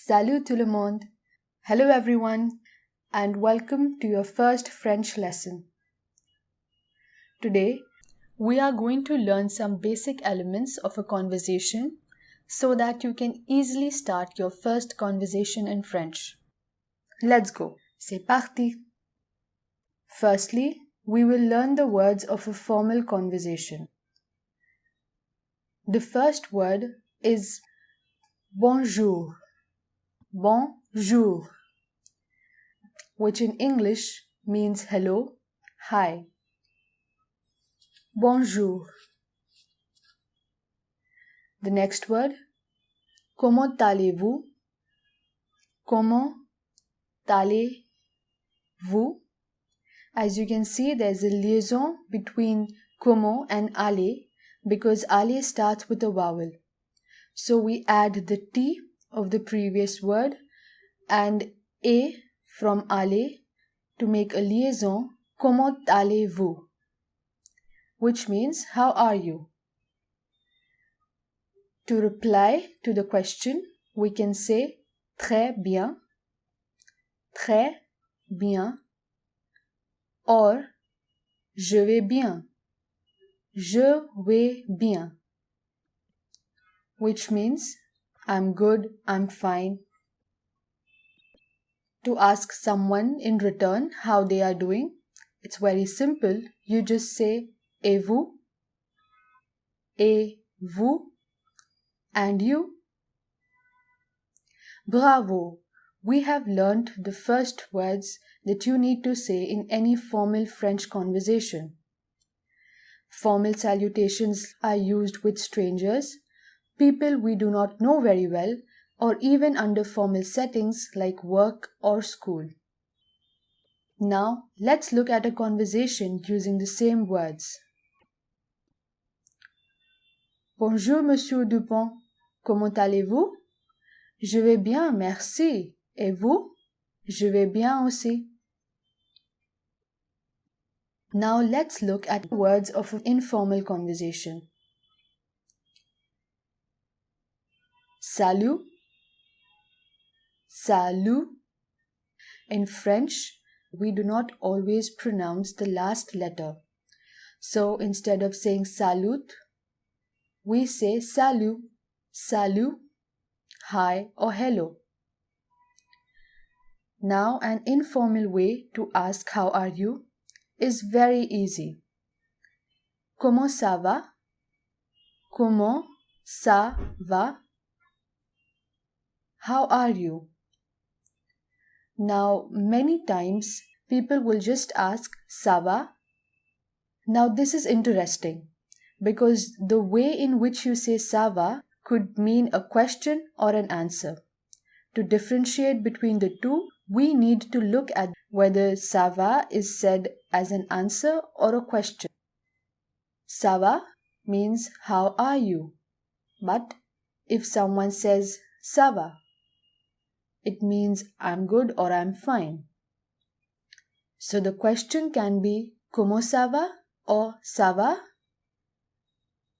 Salut tout le monde. Hello everyone and welcome to your first French lesson. Today, we are going to learn some basic elements of a conversation so that you can easily start your first conversation in French. Let's go. C'est parti. Firstly, we will learn the words of a formal conversation. The first word is bonjour. Bonjour, which in English means hello, hi. Bonjour. The next word, comment allez-vous? Comment allez-vous? As you can see, there's a liaison between comment and allez because allez starts with a vowel. So we add the T of the previous word and a from allez to make a liaison, comment allez-vous? Which means, how are you? To reply to the question, we can say très bien, or je vais bien, which means I'm good, I'm fine. To ask someone in return how they are doing, it's very simple. You just say et vous, and you. Bravo! We have learnt the first words that you need to say in any formal French conversation. Formal salutations are used with strangers, people we do not know very well, or even under formal settings like work or school. Now, let's look at a conversation using the same words. Bonjour, Monsieur Dupont. Comment allez-vous? Je vais bien, merci. Et vous? Je vais bien aussi. Now, let's look at words of an informal conversation. Salut. Salut. In French, we do not always pronounce the last letter. So instead of saying salut, we say salut, salut, hi or hello. Now an informal way to ask how are you is very easy. Comment ça va? Comment ça va? How are you? Now, many times people will just ask ça va. Now, this is interesting because the way in which you say ça va could mean a question or an answer. To differentiate between the two, we need to look at whether ça va is said as an answer or a question. Ça va means how are you? But if someone says ça va, it means I'm good or I'm fine. So the question can be comment ça va or ça va?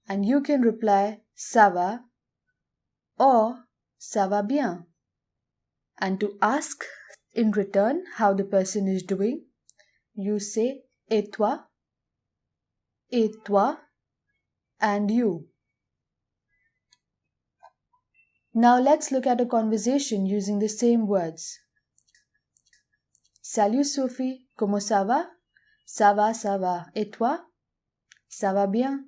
And you can reply ça va or ça va bien. And to ask in return how the person is doing, you say et toi, and you. Now let's look at a conversation using the same words. Salut Sophie, comment ça va? Ça va. Et toi? Ça va bien.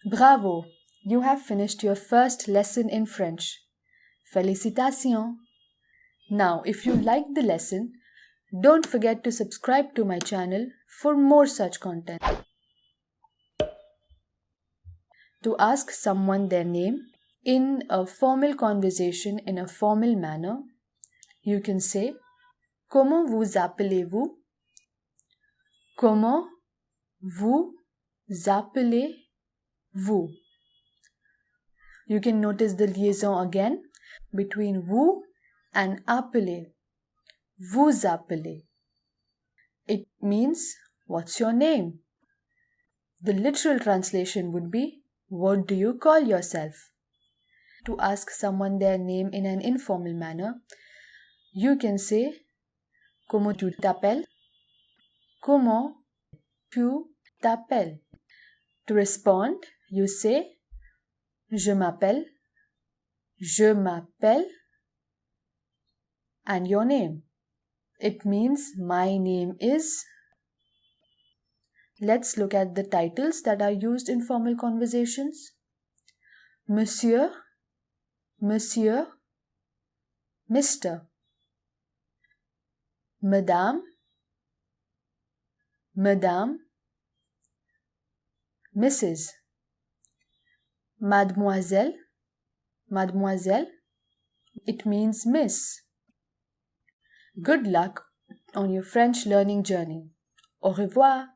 Bravo! You have finished your first lesson in French. Félicitations! Now, if you liked the lesson, don't forget to subscribe to my channel for more such content. To ask someone their name in a formal conversation in a formal manner, you can say comment vous appelez-vous? Comment vous appelez-vous? You can notice the liaison again between vous and appeler. Vous appelez. It means, what's your name? The literal translation would be, what do you call yourself? to ask someone their name in an informal manner, you can say Comment tu t'appelles? Comment tu t'appelles? To respond, you say Je m'appelle, and your name. It means my name is. Let's look at the titles that are used in formal conversations. Monsieur, Monsieur, Mr. Madame, Madame, Mrs. Mademoiselle, Mademoiselle. It means Miss. Good luck on your French learning journey. Au revoir.